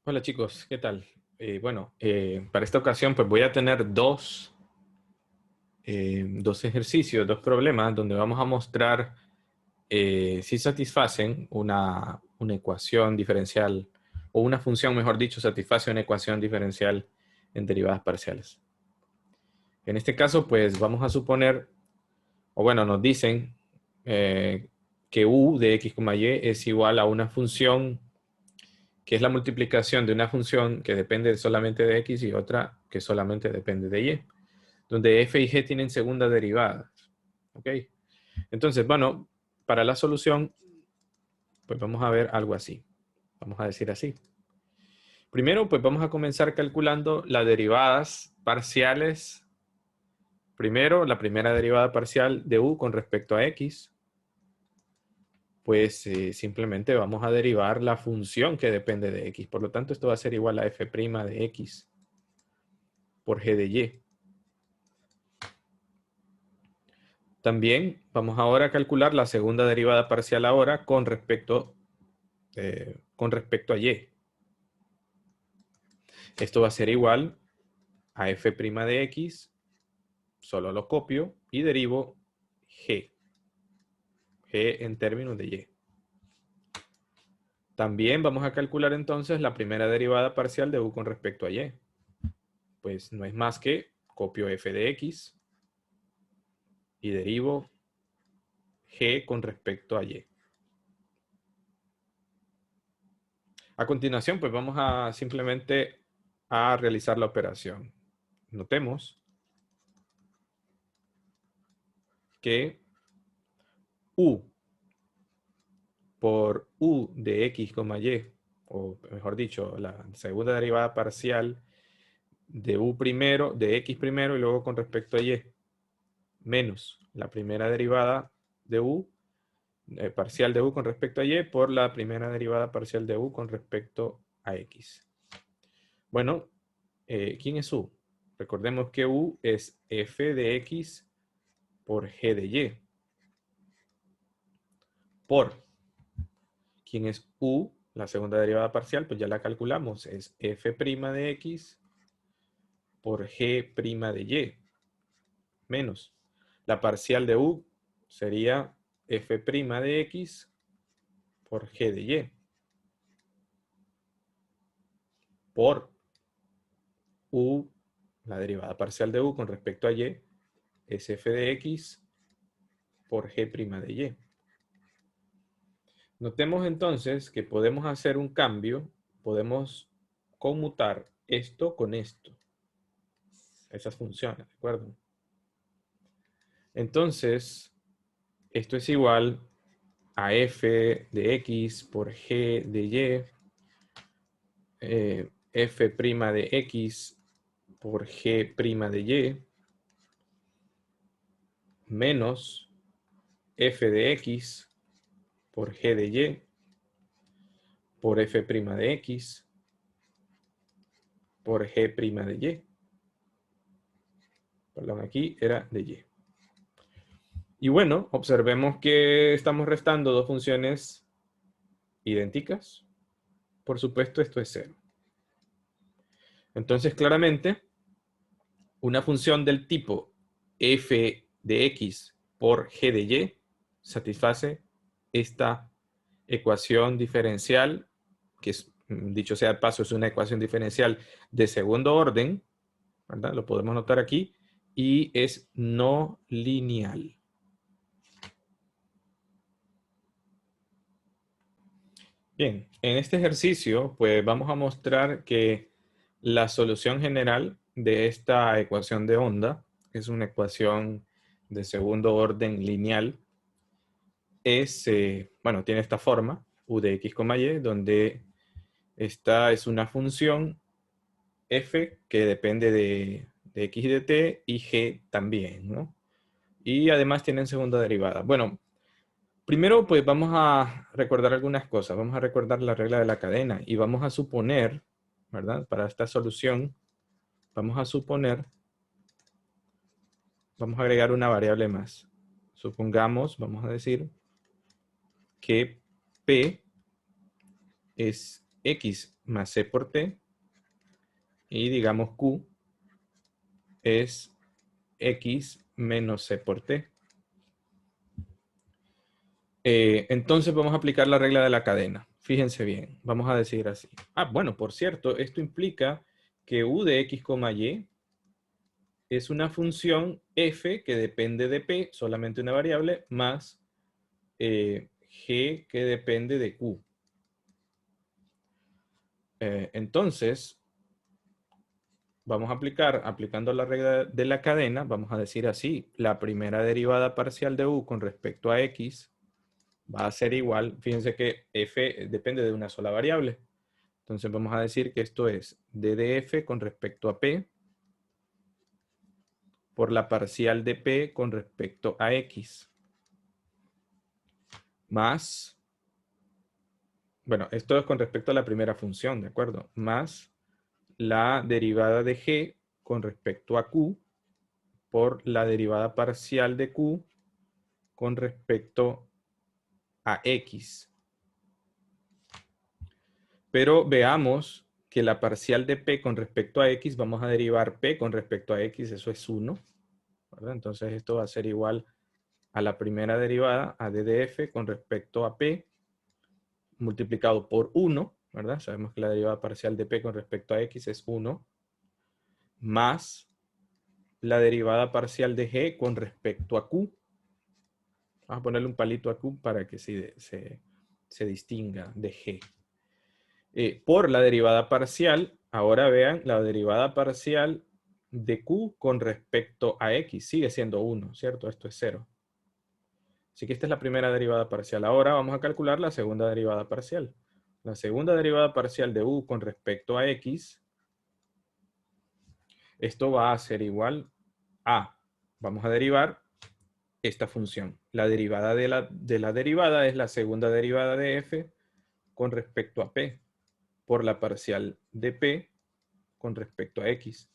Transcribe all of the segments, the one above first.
Hola chicos, ¿qué tal? Para esta ocasión pues voy a tener dos ejercicios, dos problemas donde vamos a mostrar si satisfacen una ecuación diferencial o una función, mejor dicho, satisface una ecuación diferencial en derivadas parciales. En este caso pues vamos a suponer, o bueno, nos dicen que u de x, y es igual a una función que es la multiplicación de una función que depende solamente de x y otra que solamente depende de y, donde f y g tienen segunda derivada. ¿Ok? Entonces, bueno, para la solución, pues vamos a ver algo así. Vamos a decir así. Primero, pues vamos a comenzar calculando las derivadas parciales. Primero, la primera derivada parcial de u con respecto a x. Pues simplemente vamos a derivar la función que depende de x. Por lo tanto, esto va a ser igual a f' de x por g de y. También vamos ahora a calcular la segunda derivada parcial ahora con respecto a y. Esto va a ser igual a f' de x, solo lo copio y derivo g en términos de y. También vamos a calcular entonces la primera derivada parcial de u con respecto a y. Pues no es más que copio f de x y derivo g con respecto a y. A continuación, pues vamos a simplemente a realizar la operación. Notemos que u por u de x, y, o mejor dicho, la segunda derivada parcial de u primero, de x primero y luego con respecto a y, menos la primera derivada de u, parcial de u con respecto a y, por la primera derivada parcial de u con respecto a x. Bueno, ¿quién es u? Recordemos que u es f de x por g de y. Por ¿quién es u? La segunda derivada parcial, pues ya la calculamos. Es f' de x por g' de y. Menos. La parcial de u sería f' de x por g de y. Por u, la derivada parcial de u con respecto a y, es f de x por g' de y. Notemos entonces que podemos hacer un cambio, podemos conmutar esto con esto, esas funciones, ¿de acuerdo? Entonces, esto es igual a f de x por g de y, f' de x por g' de y, menos f de x por g de y, por f' de x, por g' de y. Perdón, aquí era de y. Y bueno, observemos que estamos restando dos funciones idénticas. Por supuesto, esto es 0. Entonces, claramente, una función del tipo f de x por g de y satisface esta ecuación diferencial, que es, dicho sea de paso, es una ecuación diferencial de segundo orden, ¿verdad? Lo podemos notar aquí, y es no lineal. Bien, en este ejercicio, pues vamos a mostrar que la solución general de esta ecuación de onda, que es una ecuación de segundo orden lineal, es, bueno, tiene esta forma, u de x, y, donde esta es una función f que depende de x y de t, y g también, ¿no? Y además tienen segunda derivada. Bueno, primero pues vamos a recordar algunas cosas. Vamos a recordar la regla de la cadena y vamos a suponer, ¿verdad? Para esta solución, vamos a suponer, vamos a agregar una variable más. Supongamos, vamos a decir, que P es x más c por t, y digamos q es x menos c por t. Entonces vamos a aplicar la regla de la cadena. Fíjense bien, vamos a decir así. Bueno, por cierto, esto implica que u de x, y es una función f que depende de p, solamente una variable, más g que depende de q. Entonces, vamos a aplicando la regla de la cadena, vamos a decir así, la primera derivada parcial de u con respecto a x va a ser igual, fíjense que f depende de una sola variable. Entonces vamos a decir que esto es d de f con respecto a p por la parcial de p con respecto a x. Más, bueno, esto es con respecto a la primera función, ¿de acuerdo? Más la derivada de g con respecto a q por la derivada parcial de q con respecto a x. Pero veamos que la parcial de p con respecto a x, vamos a derivar p con respecto a x, eso es 1. ¿Verdad? Entonces esto va a ser igual a la primera derivada, a d de f con respecto a p, multiplicado por 1, ¿verdad? Sabemos que la derivada parcial de p con respecto a x es 1, más la derivada parcial de g con respecto a q. Vamos a ponerle un palito a q para que se distinga de g. Por la derivada parcial, ahora vean, la derivada parcial de q con respecto a x sigue siendo 1, ¿cierto? Esto es 0. Así que esta es la primera derivada parcial. Ahora vamos a calcular la segunda derivada parcial. La segunda derivada parcial de u con respecto a x, esto va a ser igual a, vamos a derivar esta función. La derivada de la derivada es la segunda derivada de f con respecto a p por la parcial de p con respecto a x,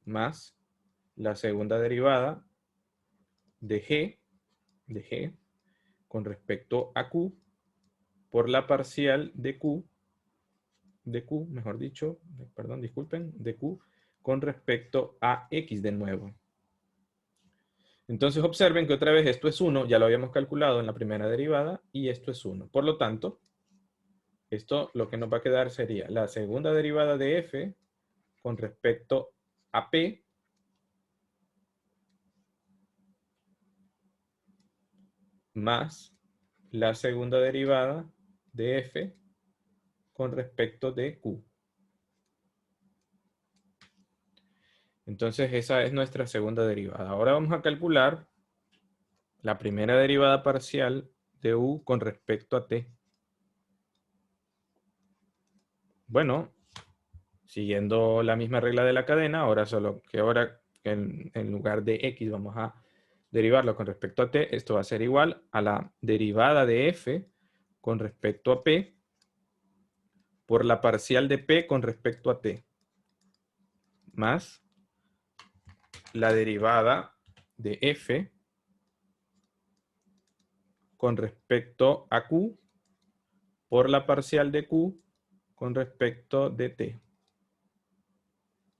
más la segunda derivada de g con respecto a q por la parcial de q, mejor dicho, perdón, disculpen, de q con respecto a x de nuevo. Entonces observen que otra vez esto es 1, ya lo habíamos calculado en la primera derivada, y esto es 1. Por lo tanto, esto lo que nos va a quedar sería la segunda derivada de f con respecto a p más la segunda derivada de f con respecto de q. Entonces esa es nuestra segunda derivada. Ahora vamos a calcular la primera derivada parcial de u con respecto a t. Bueno, siguiendo la misma regla de la cadena, ahora solo que ahora en lugar de x vamos a derivarlo con respecto a t. Esto va a ser igual a la derivada de f con respecto a p por la parcial de p con respecto a t, más la derivada de f con respecto a q por la parcial de q con respecto de t.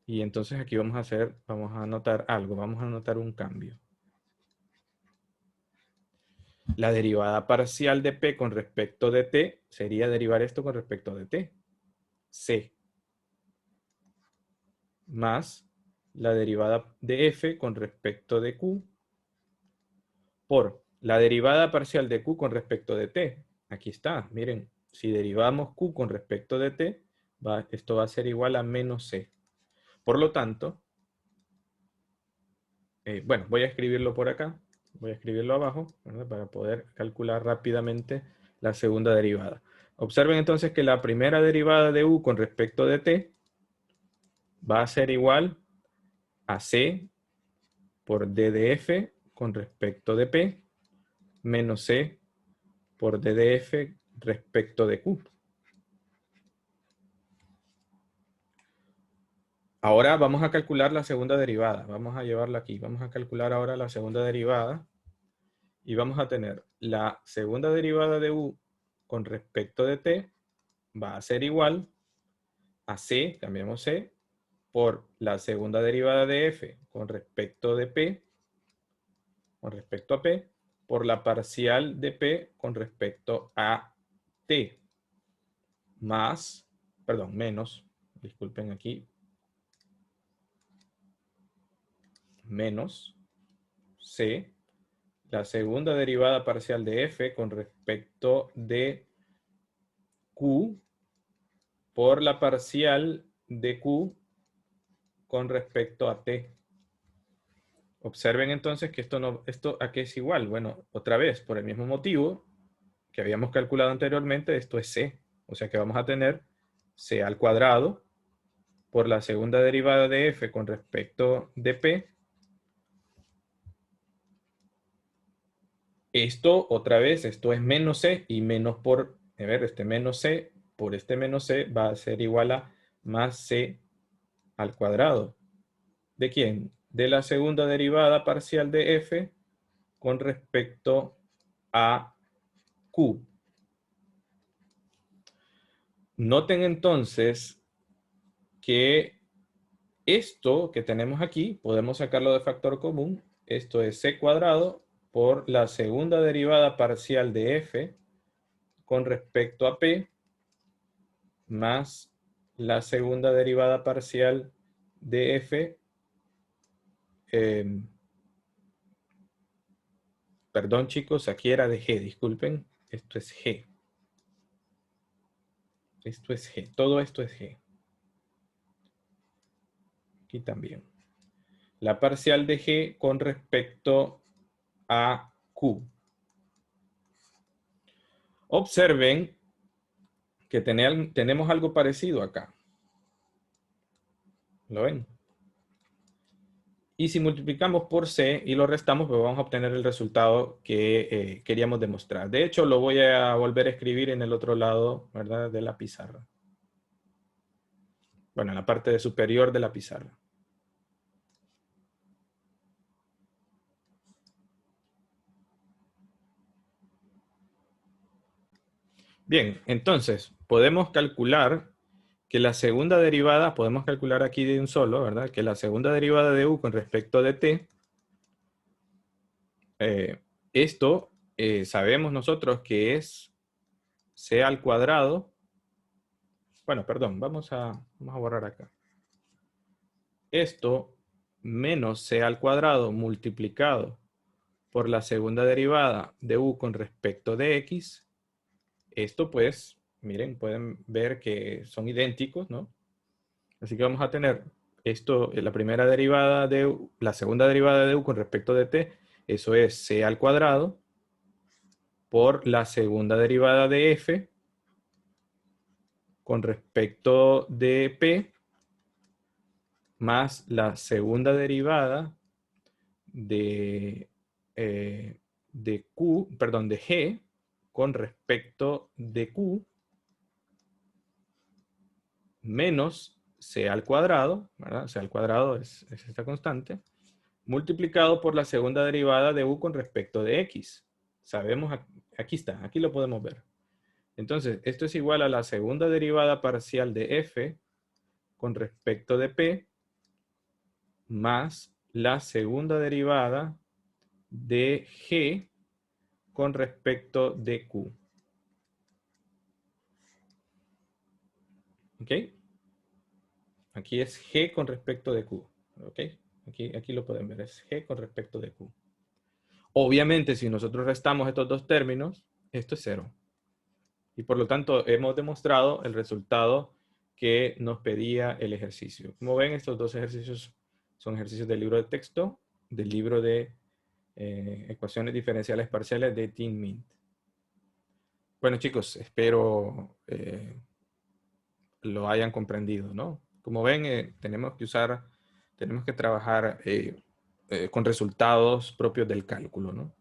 Y entonces aquí vamos a anotar algo, vamos a anotar un cambio. La derivada parcial de p con respecto de t sería derivar esto con respecto de t. C. Más la derivada de f con respecto de q por la derivada parcial de q con respecto de t. Aquí está, miren, si derivamos q con respecto de t, esto va a ser igual a menos c. Por lo tanto, bueno, voy a escribirlo por acá, voy a escribirlo abajo, ¿verdad? Para poder calcular rápidamente la segunda derivada. Observen entonces que la primera derivada de u con respecto de t va a ser igual a c por d de f con respecto de p menos c por d de f respecto de q. Ahora vamos a calcular la segunda derivada. Vamos a llevarla aquí. Vamos a calcular ahora la segunda derivada. Y vamos a tener la segunda derivada de u con respecto de t va a ser igual a C, cambiamos C, por la segunda derivada de f con respecto de P, con respecto a P, por la parcial de P con respecto a T, más, perdón, menos, disculpen aquí, menos C, la segunda derivada parcial de f con respecto de Q, por la parcial de Q con respecto a T. Observen entonces que esto ¿a qué es igual? Bueno, otra vez, por el mismo motivo que habíamos calculado anteriormente, esto es C. O sea que vamos a tener C al cuadrado por la segunda derivada de f con respecto de P. Esto, otra vez, esto es menos C y menos por, a ver, este menos C por este menos C va a ser igual a más C al cuadrado. ¿De quién? De la segunda derivada parcial de f con respecto a Q. Noten entonces que esto que tenemos aquí, podemos sacarlo de factor común. Esto es C cuadrado por la segunda derivada parcial de f con respecto a P más la segunda derivada parcial de f. Perdón chicos, aquí era de G, disculpen. Esto es G. Esto es G. Todo esto es G. Aquí también. La parcial de G con respecto a Q. Observen que tenemos algo parecido acá. ¿Lo ven? Y si multiplicamos por C y lo restamos, pues vamos a obtener el resultado que queríamos demostrar. De hecho, lo voy a volver a escribir en el otro lado, ¿verdad? De la pizarra. Bueno, en la parte superior de la pizarra. Bien, entonces, podemos calcular que la segunda derivada, podemos calcular aquí de un solo, ¿verdad? Que la segunda derivada de U con respecto de T, esto sabemos nosotros que es C al cuadrado. Bueno, perdón, vamos a borrar acá. Esto menos C al cuadrado multiplicado por la segunda derivada de U con respecto de X. Esto pues, miren, pueden ver que son idénticos, ¿no? Así que vamos a tener esto, la primera derivada de U, la segunda derivada de U con respecto de T, eso es C al cuadrado por la segunda derivada de F con respecto de P más la segunda derivada de, Q, perdón, de G con respecto de Q menos C al cuadrado, ¿verdad? C al cuadrado es esta constante, multiplicado por la segunda derivada de U con respecto de X. Sabemos, aquí está, aquí lo podemos ver. Entonces, esto es igual a la segunda derivada parcial de F con respecto de P más la segunda derivada de G con respecto de Q. ¿Ok? Aquí es G con respecto de Q. ¿Ok? Aquí lo pueden ver, es G con respecto de Q. Obviamente, si nosotros restamos estos dos términos, esto es 0. Y por lo tanto, hemos demostrado el resultado que nos pedía el ejercicio. Como ven, estos dos ejercicios son ejercicios del libro de texto, del libro de ecuaciones diferenciales parciales de Tim Mint. Bueno, chicos, espero lo hayan comprendido, ¿no? Como ven, tenemos que trabajar con resultados propios del cálculo, ¿no?